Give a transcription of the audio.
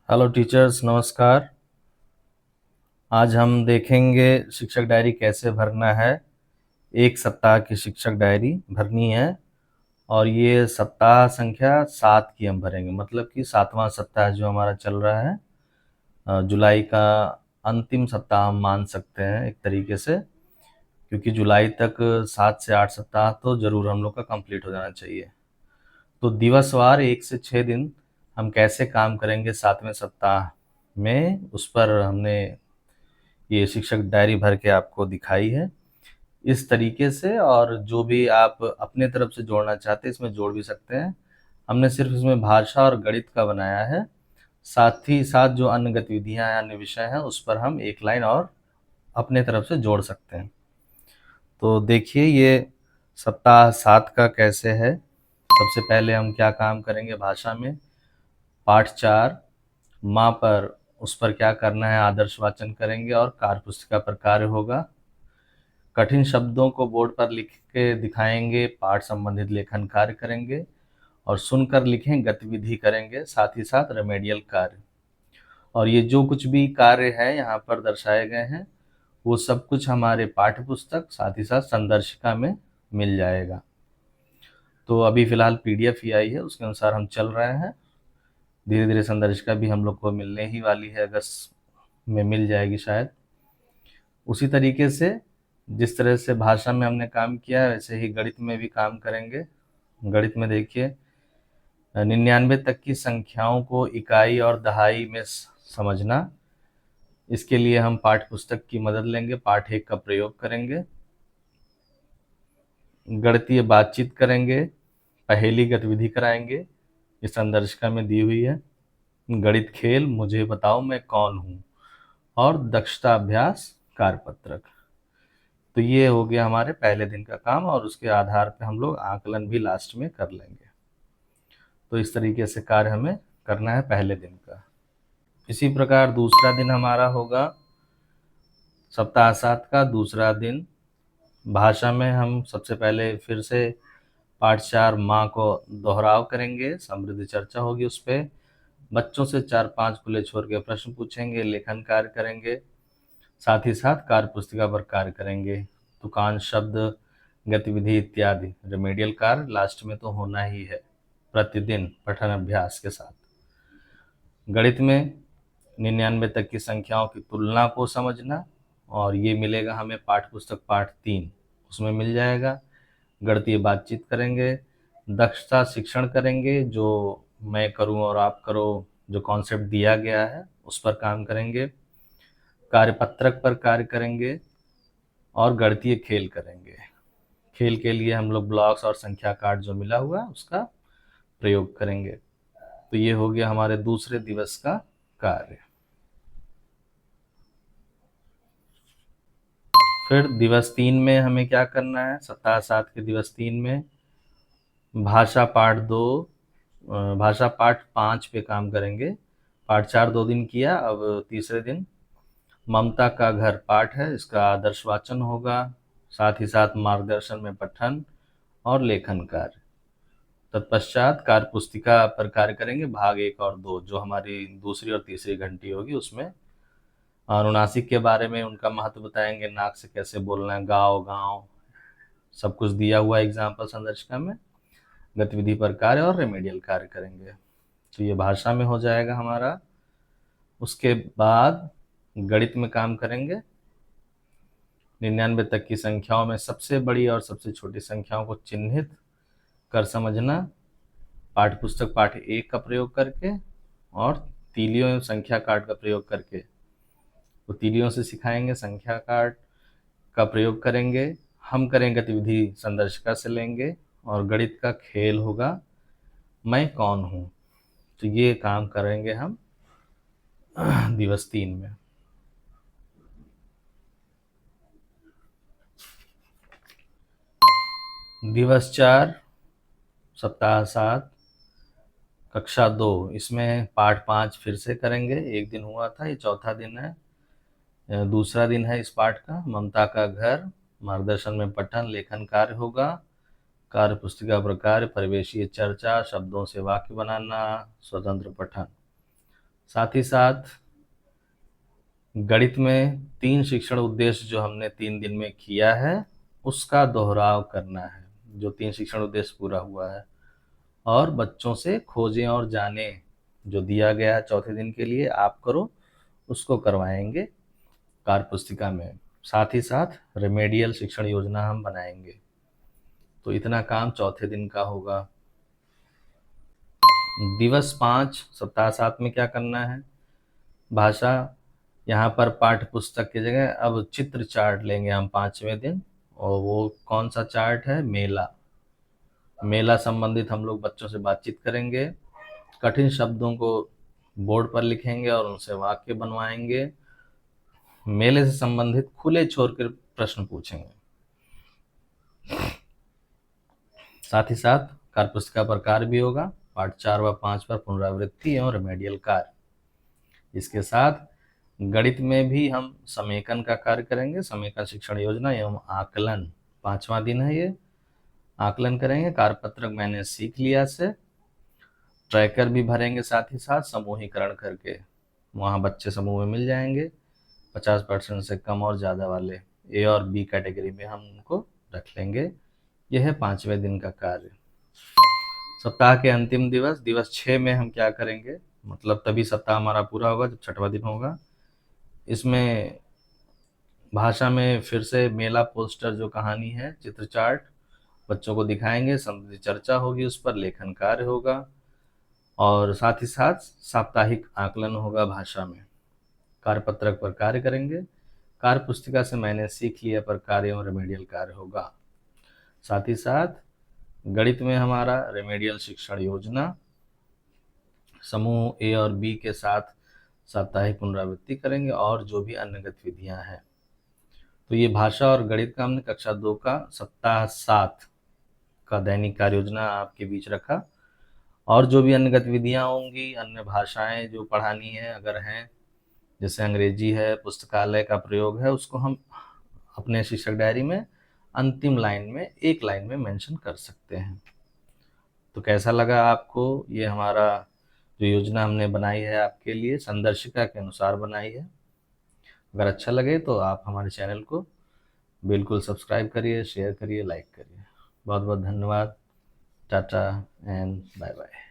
Hello teachers, नमस्कार। आज हम देखेंगे शिक्षक डायरी कैसे भरना है। एक सप्ताह की शिक्षक डायरी भरनी है और ये सप्ताह संख्या 7 की हम भरेंगे, मतलब कि 7वां सप्ताह जो हमारा चल रहा है। जुलाई का अंतिम सप्ताह हम मान सकते हैं एक तरीके से, क्योंकि जुलाई तक 7 से 8 सप्ताह तो ज़रूर हम लोग का कंप्लीट हो जाना चाहिए। तो दिवसवार 1 से 6 दिन हम कैसे काम करेंगे 7वें सप्ताह में, उस पर हमने ये शिक्षक डायरी भर के आपको दिखाई है इस तरीके से। और जो भी आप अपने तरफ से जोड़ना चाहते हैं इसमें जोड़ भी सकते हैं। हमने सिर्फ इसमें भाषा और गणित का बनाया है, साथ ही साथ जो अन्य गतिविधियां हैं, अन्य विषय हैं, उस पर हम एक लाइन और अपने तरफ से जोड़ सकते हैं। तो देखिए ये सप्ताह 7 का कैसे है। सबसे पहले हम क्या काम करेंगे भाषा में। पाठ 4 माँ पर, उस पर क्या करना है, आदर्श वाचन करेंगे और कार्य पुस्तिका पर कार्य होगा। कठिन शब्दों को बोर्ड पर लिख के दिखाएंगे, पाठ संबंधित लेखन कार्य करेंगे और सुनकर लिखें, गतिविधि करेंगे, साथ ही साथ रेमेडियल कार्य। और ये जो कुछ भी कार्य है यहाँ पर दर्शाए गए हैं वो सब कुछ हमारे पाठ्य पुस्तक साथ ही साथ संदर्शिका में मिल जाएगा। तो अभी फिलहाल पीडीएफ ही आई है, उसके अनुसार हम चल रहे हैं। धीरे धीरे संदर्शिका भी हम लोग को मिलने ही वाली है, अगस्त में मिल जाएगी शायद। उसी तरीके से जिस तरह से भाषा में हमने काम किया है वैसे ही गणित में भी काम करेंगे। गणित में देखिए 99 तक की संख्याओं को इकाई और दहाई में समझना। इसके लिए हम पाठ्य पुस्तक की मदद लेंगे, पाठ 1 का प्रयोग करेंगे। गणितीय बातचीत करेंगे, पहेली गतिविधि कराएंगे, ये संदर्शिका में दी हुई है। गणित खेल, मुझे बताओ मैं कौन हूँ, और दक्षता अभ्यास कार्यपत्रक। तो ये हो गया हमारे पहले दिन का काम और उसके आधार पे हम लोग आकलन भी लास्ट में कर लेंगे। तो इस तरीके से कार्य हमें करना है पहले दिन का। इसी प्रकार दूसरा दिन हमारा होगा सप्ताह 7 का दूसरा दिन। भाषा में हम सबसे पहले फिर से पाठ 4 माँ को दोहराव करेंगे, समृद्ध चर्चा होगी उस पर। बच्चों से 4-5 खुले छोर के प्रश्न पूछेंगे, लेखन कार्य करेंगे, साथ ही साथ कार्य पुस्तिका पर कार्य करेंगे। दुकान शब्द गतिविधि इत्यादि रेमेडियल कार्य लास्ट में तो होना ही है प्रतिदिन पठन अभ्यास के साथ। गणित में 99 तक की संख्याओं की तुलना को समझना, और ये मिलेगा हमें पाठ्य पुस्तक पाठ 3, उसमें मिल जाएगा। गणितीय बातचीत करेंगे, दक्षता शिक्षण करेंगे, जो मैं करूं और आप करो, जो कॉन्सेप्ट दिया गया है उस पर काम करेंगे। कार्यपत्रक पर कार्य करेंगे और गणितीय खेल करेंगे। खेल के लिए हम लोग ब्लॉक्स और संख्या कार्ड जो मिला हुआ है उसका प्रयोग करेंगे। तो ये हो गया हमारे दूसरे दिवस का कार्य। फिर दिवस 3 में हमें क्या करना है, सप्ताह 7 के दिवस 3 में भाषा पाठ 2, भाषा पाठ 5 पे काम करेंगे। पाठ 4 2 दिन किया, अब तीसरे दिन ममता का घर पाठ है, इसका आदर्श वाचन होगा, साथ ही साथ मार्गदर्शन में पठन और लेखन कार्य। तत्पश्चात कार्य पुस्तिका पर कार्य करेंगे, भाग 1 और 2, जो हमारी दूसरी और तीसरी घंटी होगी। उसमें अनुनासिक के बारे में उनका महत्व बताएंगे, नाक से कैसे बोलना है, गाँव गाँव सब कुछ दिया हुआ एग्जाम्पल संदर्शिका में। गतिविधि पर कार्य और रेमेडियल कार्य करेंगे। तो ये भाषा में हो जाएगा हमारा। उसके बाद गणित में काम करेंगे। 99 तक की संख्याओं में सबसे बड़ी और सबसे छोटी संख्याओं को चिन्हित कर समझना, पाठ्य पुस्तक पाठ 1 का प्रयोग करके और तीलियों एवं संख्या कार्ड का प्रयोग करके। तो तीलियों से सिखाएंगे, संख्या कार्ड का प्रयोग करेंगे। हम करेंगे गतिविधि संदर्शिका से लेंगे और गणित का खेल होगा, मैं कौन हूँ। तो ये काम करेंगे हम दिवस 3 में। दिवस 4 सप्ताह 7 कक्षा 2, इसमें पाठ 5 फिर से करेंगे। एक दिन हुआ था, ये चौथा दिन है। दूसरा दिन है इस पाठ का, ममता का घर, मार्गदर्शन में पठन लेखन कार्य होगा, कार्य पुस्तिका पर कार्य, परिवेशीय चर्चा, शब्दों से वाक्य बनाना, स्वतंत्र पठन। साथ ही साथ गणित में 3 शिक्षण उद्देश्य जो हमने 3 दिन में किया है उसका दोहराव करना है, जो 3 शिक्षण उद्देश्य पूरा हुआ है, और बच्चों से खोजें और जानें जो दिया गया है चौथे दिन के लिए आप करो, उसको करवाएंगे कार्य पुस्तिका में। साथ ही साथ रेमेडियल शिक्षण योजना हम बनाएंगे। तो इतना काम चौथे दिन का होगा। दिवस 5 सप्ताह 7 में क्या करना है? भाषा, यहाँ पर पाठ्य पुस्तक की जगह अब चित्र चार्ट लेंगे हम 5वें दिन। और वो कौन सा चार्ट है? मेला। मेला संबंधित हम लोग बच्चों से बातचीत करेंगे, कठिन शब्दों को बोर्ड पर लिखेंगे और उनसे वाक्य बनवाएंगे, मेले से संबंधित खुले छोर के प्रश्न पूछेंगे। साथ ही साथ कार्य पुस्तिका पर कार्य भी होगा, पाठ 4 व 5 पर पुनरावृत्ति एवं रेमेडियल कार्य। इसके साथ गणित में भी हम समेकन का कार्य करेंगे, समेकन शिक्षण योजना एवं आकलन, 5वां दिन है ये। आकलन करेंगे, कार्यपत्रक मैंने सीख लिया से, ट्रैकर भी भरेंगे, साथ ही साथ समूहीकरण करके वहाँ बच्चे समूह में मिल जाएंगे, 50% से कम और ज़्यादा वाले ए और बी कैटेगरी में हम उनको रख लेंगे। यह है 5वें दिन का कार्य। सप्ताह के अंतिम दिवस, दिवस 6 में हम क्या करेंगे? मतलब तभी सप्ताह हमारा पूरा होगा जब 6वां दिन होगा। इसमें भाषा में फिर से मेला पोस्टर जो कहानी है, चित्र चार्ट बच्चों को दिखाएंगे, संबंधित चर्चा होगी, उस पर लेखन कार्य होगा और साथ ही साथ साप्ताहिक आकलन होगा भाषा में। कार्यपत्रक पर कार्य करेंगे, कार्य पुस्तिका से मैंने सीख लिया पर कार्य और रेमेडियल कार्य होगा। साथ ही साथ गणित में हमारा रेमेडियल शिक्षण योजना, समूह ए और बी के साथ साप्ताहिक पुनरावृत्ति करेंगे और जो भी अन्य गतिविधियां हैं। तो ये भाषा और गणित का हमने कक्षा 2 का सप्ताह 7 का दैनिक कार्य योजना आपके बीच रखा। और जो भी अन्य गतिविधियां होंगी, अन्य भाषाएं जो पढ़ानी है अगर हैं, जैसे अंग्रेजी है, पुस्तकालय का प्रयोग है, उसको हम अपने शिक्षक डायरी में अंतिम लाइन में, एक लाइन में मेंशन कर सकते हैं। तो कैसा लगा आपको? ये हमारा जो योजना हमने बनाई है आपके लिए संदर्शिका के अनुसार बनाई है। अगर अच्छा लगे तो आप हमारे चैनल को बिल्कुल सब्सक्राइब करिए, शेयर करिए, लाइक करिए। बहुत बहुत धन्यवाद। Tata and bye bye.